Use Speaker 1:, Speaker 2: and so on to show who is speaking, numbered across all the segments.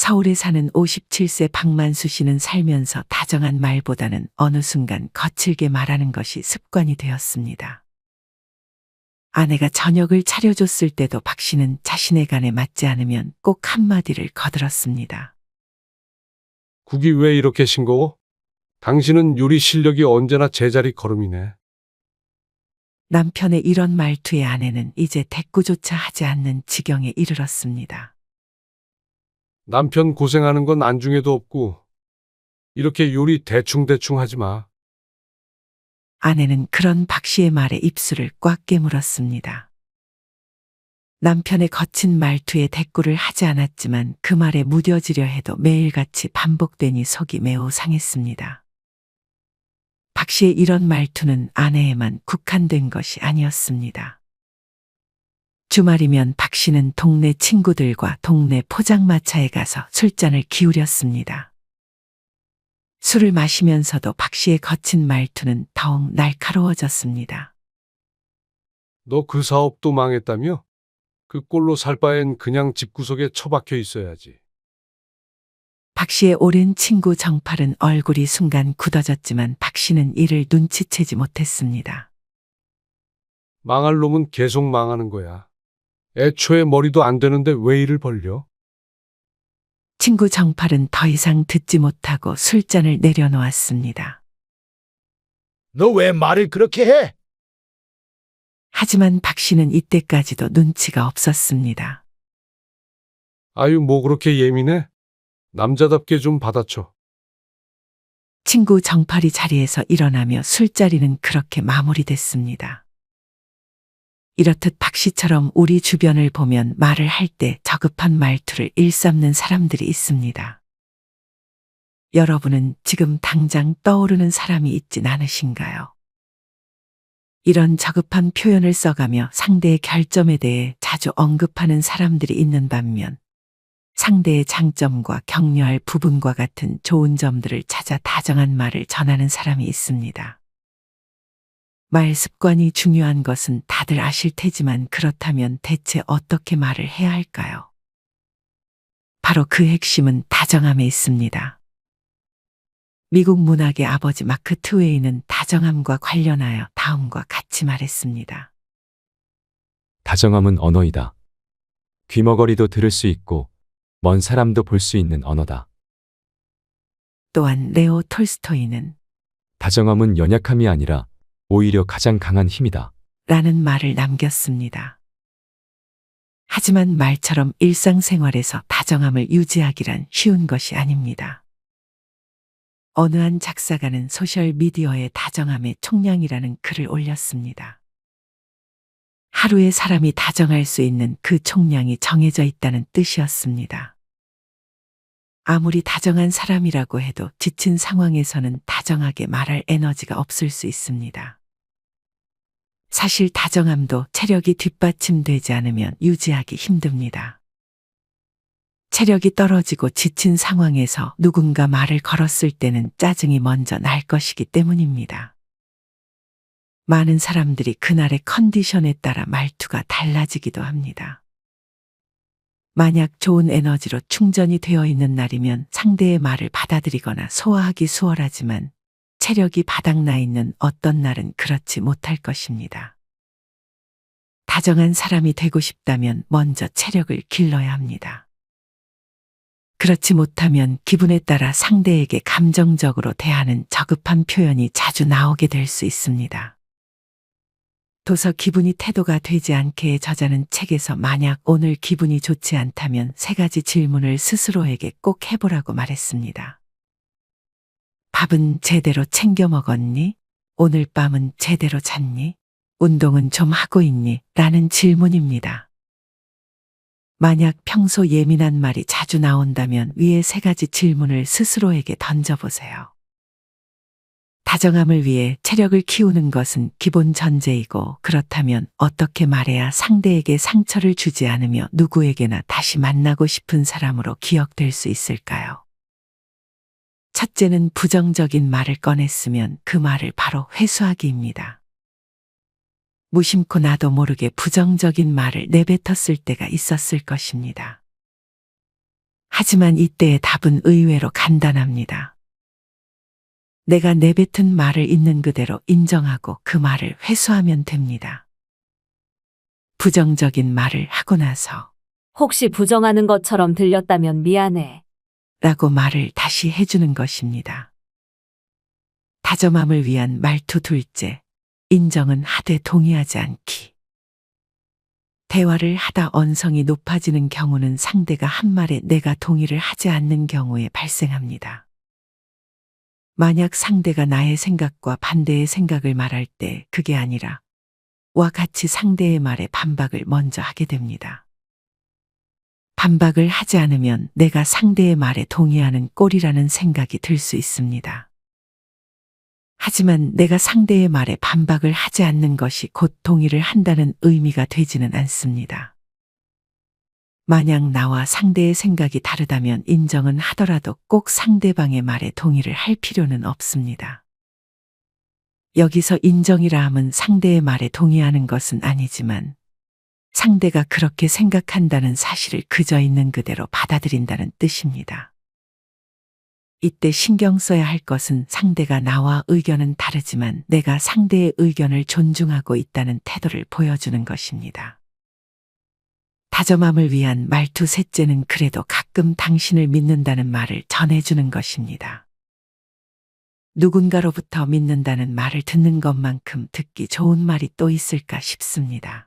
Speaker 1: 서울에 사는 57세 박만수 씨는 살면서 다정한 말보다는 어느 순간 거칠게 말하는 것이 습관이 되었습니다. 아내가 저녁을 차려줬을 때도 박 씨는 자신의 간에 맞지 않으면 꼭 한마디를 거들었습니다.
Speaker 2: 국이 왜 이렇게 싱거워? 당신은 요리 실력이 언제나 제자리 걸음이네.
Speaker 1: 남편의 이런 말투에 아내는 이제 대꾸조차 하지 않는 지경에 이르렀습니다.
Speaker 2: 남편 고생하는 건 안중에도 없고 이렇게 요리 대충대충 하지 마.
Speaker 1: 아내는 그런 박 씨의 말에 입술을 꽉 깨물었습니다. 남편의 거친 말투에 대꾸를 하지 않았지만 그 말에 무뎌지려 해도 매일같이 반복되니 속이 매우 상했습니다. 박 씨의 이런 말투는 아내에만 국한된 것이 아니었습니다. 주말이면 박 씨는 동네 친구들과 동네 포장마차에 가서 술잔을 기울였습니다. 술을 마시면서도 박 씨의 거친 말투는 더욱 날카로워졌습니다.
Speaker 2: 너 그 사업도 망했다며? 그 꼴로 살 바엔 그냥 집구석에 처박혀 있어야지.
Speaker 1: 박 씨의 오랜 친구 정팔은 얼굴이 순간 굳어졌지만 박 씨는 이를 눈치채지 못했습니다.
Speaker 2: 망할 놈은 계속 망하는 거야. 애초에 머리도 안 되는데 왜 이를 벌려?
Speaker 1: 친구 정팔은 더 이상 듣지 못하고 술잔을 내려놓았습니다.
Speaker 3: 너 왜 말을 그렇게 해?
Speaker 1: 하지만 박 씨는 이때까지도 눈치가 없었습니다.
Speaker 2: 아유, 뭐 그렇게 예민해? 남자답게 좀 받아쳐.
Speaker 1: 친구 정팔이 자리에서 일어나며 술자리는 그렇게 마무리됐습니다. 이렇듯 박 씨처럼 우리 주변을 보면 말을 할 때 저급한 말투를 일삼는 사람들이 있습니다. 여러분은 지금 당장 떠오르는 사람이 있진 않으신가요? 이런 저급한 표현을 써가며 상대의 결점에 대해 자주 언급하는 사람들이 있는 반면 상대의 장점과 격려할 부분과 같은 좋은 점들을 찾아 다정한 말을 전하는 사람이 있습니다. 말 습관이 중요한 것은 다들 아실 테지만 그렇다면 대체 어떻게 말을 해야 할까요? 바로 그 핵심은 다정함에 있습니다. 미국 문학의 아버지 마크 트웨이는 다정함과 관련하여 다음과 같이 말했습니다.
Speaker 4: 다정함은 언어이다. 귀머거리도 들을 수 있고 먼 사람도 볼 수 있는 언어다.
Speaker 1: 또한 레오 톨스토이는
Speaker 4: 다정함은 연약함이 아니라 오히려 가장 강한 힘이다.
Speaker 1: 라는 말을 남겼습니다. 하지만 말처럼 일상생활에서 다정함을 유지하기란 쉬운 것이 아닙니다. 어느 한 작사가는 소셜미디어에 다정함의 총량이라는 글을 올렸습니다. 하루에 사람이 다정할 수 있는 그 총량이 정해져 있다는 뜻이었습니다. 아무리 다정한 사람이라고 해도 지친 상황에서는 다정하게 말할 에너지가 없을 수 있습니다. 사실 다정함도 체력이 뒷받침되지 않으면 유지하기 힘듭니다. 체력이 떨어지고 지친 상황에서 누군가 말을 걸었을 때는 짜증이 먼저 날 것이기 때문입니다. 많은 사람들이 그날의 컨디션에 따라 말투가 달라지기도 합니다. 만약 좋은 에너지로 충전이 되어 있는 날이면 상대의 말을 받아들이거나 소화하기 수월하지만 체력이 바닥나 있는 어떤 날은 그렇지 못할 것입니다. 다정한 사람이 되고 싶다면 먼저 체력을 길러야 합니다. 그렇지 못하면 기분에 따라 상대에게 감정적으로 대하는 저급한 표현이 자주 나오게 될 수 있습니다. 도서 기분이 태도가 되지 않게의 저자는 책에서 만약 오늘 기분이 좋지 않다면 3가지 질문을 스스로에게 꼭 해보라고 말했습니다. 밥은 제대로 챙겨 먹었니? 오늘 밤은 제대로 잤니? 운동은 좀 하고 있니? 라는 질문입니다. 만약 평소 예민한 말이 자주 나온다면 위의 3가지 질문을 스스로에게 던져보세요. 다정함을 위해 체력을 키우는 것은 기본 전제이고 그렇다면 어떻게 말해야 상대에게 상처를 주지 않으며 누구에게나 다시 만나고 싶은 사람으로 기억될 수 있을까요? 첫째는 부정적인 말을 꺼냈으면 그 말을 바로 회수하기입니다. 무심코 나도 모르게 부정적인 말을 내뱉었을 때가 있었을 것입니다. 하지만 이때의 답은 의외로 간단합니다. 내가 내뱉은 말을 있는 그대로 인정하고 그 말을 회수하면 됩니다. 부정적인 말을 하고 나서
Speaker 5: 혹시 부정하는 것처럼 들렸다면 미안해.
Speaker 1: 라고 말을 다시 해주는 것입니다. 다정함을 위한 말투 둘째, 인정은 하되 동의하지 않기. 대화를 하다 언성이 높아지는 경우는 상대가 한 말에 내가 동의를 하지 않는 경우에 발생합니다. 만약 상대가 나의 생각과 반대의 생각을 말할 때 그게 아니라 와 같이 상대의 말에 반박을 먼저 하게 됩니다. 반박을 하지 않으면 내가 상대의 말에 동의하는 꼴이라는 생각이 들 수 있습니다. 하지만 내가 상대의 말에 반박을 하지 않는 것이 곧 동의를 한다는 의미가 되지는 않습니다. 만약 나와 상대의 생각이 다르다면 인정은 하더라도 꼭 상대방의 말에 동의를 할 필요는 없습니다. 여기서 인정이라 함은 상대의 말에 동의하는 것은 아니지만 상대가 그렇게 생각한다는 사실을 그저 있는 그대로 받아들인다는 뜻입니다. 이때 신경 써야 할 것은 상대가 나와 의견은 다르지만 내가 상대의 의견을 존중하고 있다는 태도를 보여주는 것입니다. 다정함을 위한 말투 셋째는 그래도 가끔 당신을 믿는다는 말을 전해주는 것입니다. 누군가로부터 믿는다는 말을 듣는 것만큼 듣기 좋은 말이 또 있을까 싶습니다.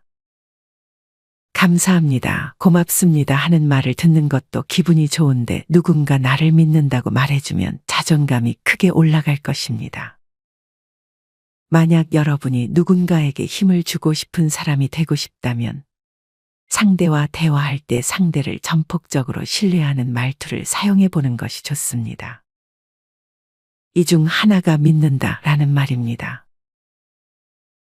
Speaker 1: 감사합니다, 고맙습니다 하는 말을 듣는 것도 기분이 좋은데 누군가 나를 믿는다고 말해주면 자존감이 크게 올라갈 것입니다. 만약 여러분이 누군가에게 힘을 주고 싶은 사람이 되고 싶다면 상대와 대화할 때 상대를 전폭적으로 신뢰하는 말투를 사용해 보는 것이 좋습니다. 이 중 하나가 믿는다라는 말입니다.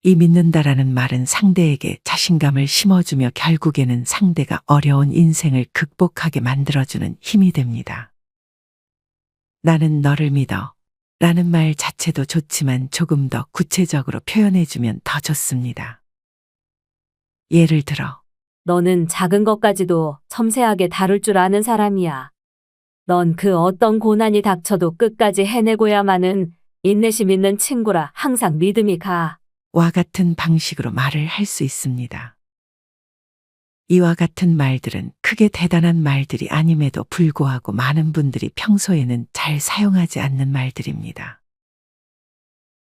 Speaker 1: 이 믿는다라는 말은 상대에게 자신감을 심어주며 결국에는 상대가 어려운 인생을 극복하게 만들어주는 힘이 됩니다. 나는 너를 믿어 라는 말 자체도 좋지만 조금 더 구체적으로 표현해주면 더 좋습니다. 예를 들어,
Speaker 5: 너는 작은 것까지도 섬세하게 다룰 줄 아는 사람이야. 넌 그 어떤 고난이 닥쳐도 끝까지 해내고야마는 인내심 있는 친구라 항상 믿음이 가.
Speaker 1: 와 같은 방식으로 말을 할 수 있습니다. 이와 같은 말들은 크게 대단한 말들이 아님에도 불구하고 많은 분들이 평소에는 잘 사용하지 않는 말들입니다.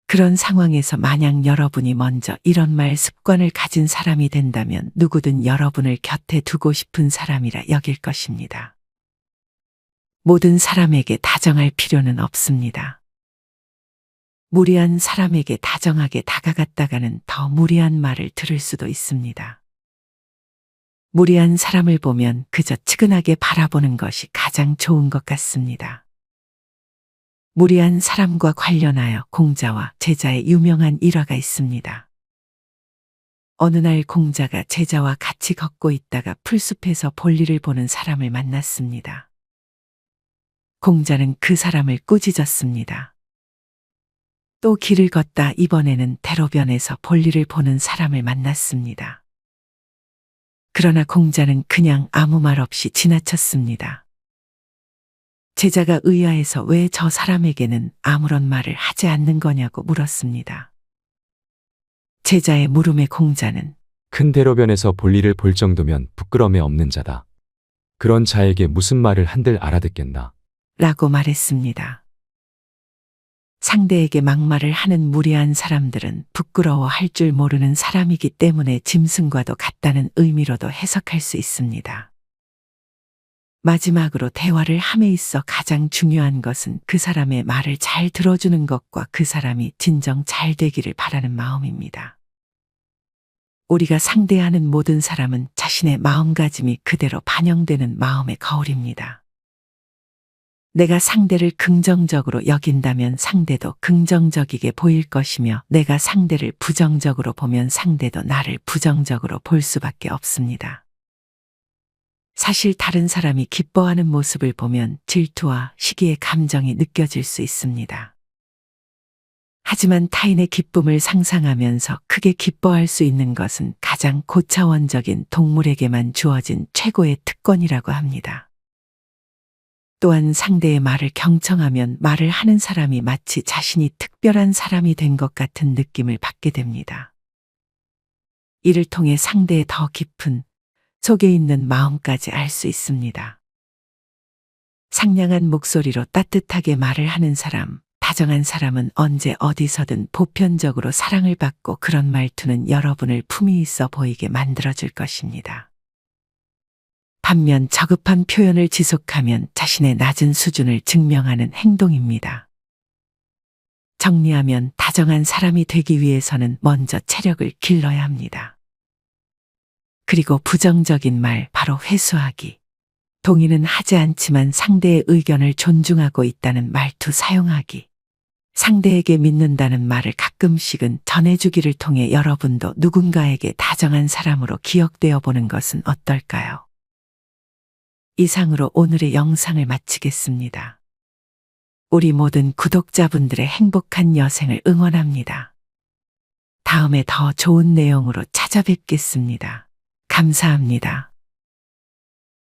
Speaker 1: 그런 상황에서 만약 여러분이 먼저 이런 말 습관을 가진 사람이 된다면 누구든 여러분을 곁에 두고 싶은 사람이라 여길 것입니다. 모든 사람에게 다정할 필요는 없습니다. 무리한 사람에게 다정하게 다가갔다가는 더 무리한 말을 들을 수도 있습니다. 무리한 사람을 보면 그저 측은하게 바라보는 것이 가장 좋은 것 같습니다. 무리한 사람과 관련하여 공자와 제자의 유명한 일화가 있습니다. 어느 날 공자가 제자와 같이 걷고 있다가 풀숲에서 볼일을 보는 사람을 만났습니다. 공자는 그 사람을 꾸짖었습니다. 또 길을 걷다 이번에는 대로변에서 볼일을 보는 사람을 만났습니다. 그러나 공자는 그냥 아무 말 없이 지나쳤습니다. 제자가 의아해서 왜 저 사람에게는 아무런 말을 하지 않는 거냐고 물었습니다. 제자의 물음에 공자는
Speaker 4: 큰 대로변에서 볼일을 볼 정도면 부끄러움에 없는 자다. 그런 자에게 무슨 말을 한들 알아듣겠나.
Speaker 1: 라고 말했습니다. 상대에게 막말을 하는 무리한 사람들은 부끄러워할 줄 모르는 사람이기 때문에 짐승과도 같다는 의미로도 해석할 수 있습니다. 마지막으로 대화를 함에 있어 가장 중요한 것은 그 사람의 말을 잘 들어주는 것과 그 사람이 진정 잘 되기를 바라는 마음입니다. 우리가 상대하는 모든 사람은 자신의 마음가짐이 그대로 반영되는 마음의 거울입니다. 내가 상대를 긍정적으로 여긴다면 상대도 긍정적이게 보일 것이며 내가 상대를 부정적으로 보면 상대도 나를 부정적으로 볼 수밖에 없습니다. 사실 다른 사람이 기뻐하는 모습을 보면 질투와 시기의 감정이 느껴질 수 있습니다. 하지만 타인의 기쁨을 상상하면서 크게 기뻐할 수 있는 것은 가장 고차원적인 동물에게만 주어진 최고의 특권이라고 합니다. 또한 상대의 말을 경청하면 말을 하는 사람이 마치 자신이 특별한 사람이 된 것 같은 느낌을 받게 됩니다. 이를 통해 상대의 더 깊은 속에 있는 마음까지 알 수 있습니다. 상냥한 목소리로 따뜻하게 말을 하는 사람, 다정한 사람은 언제 어디서든 보편적으로 사랑을 받고 그런 말투는 여러분을 품위 있어 보이게 만들어줄 것입니다. 반면 저급한 표현을 지속하면 자신의 낮은 수준을 증명하는 행동입니다. 정리하면 다정한 사람이 되기 위해서는 먼저 체력을 길러야 합니다. 그리고 부정적인 말 바로 회수하기. 동의는 하지 않지만 상대의 의견을 존중하고 있다는 말투 사용하기. 상대에게 믿는다는 말을 가끔씩은 전해주기를 통해 여러분도 누군가에게 다정한 사람으로 기억되어 보는 것은 어떨까요? 이상으로 오늘의 영상을 마치겠습니다. 우리 모든 구독자분들의 행복한 여생을 응원합니다. 다음에 더 좋은 내용으로 찾아뵙겠습니다. 감사합니다.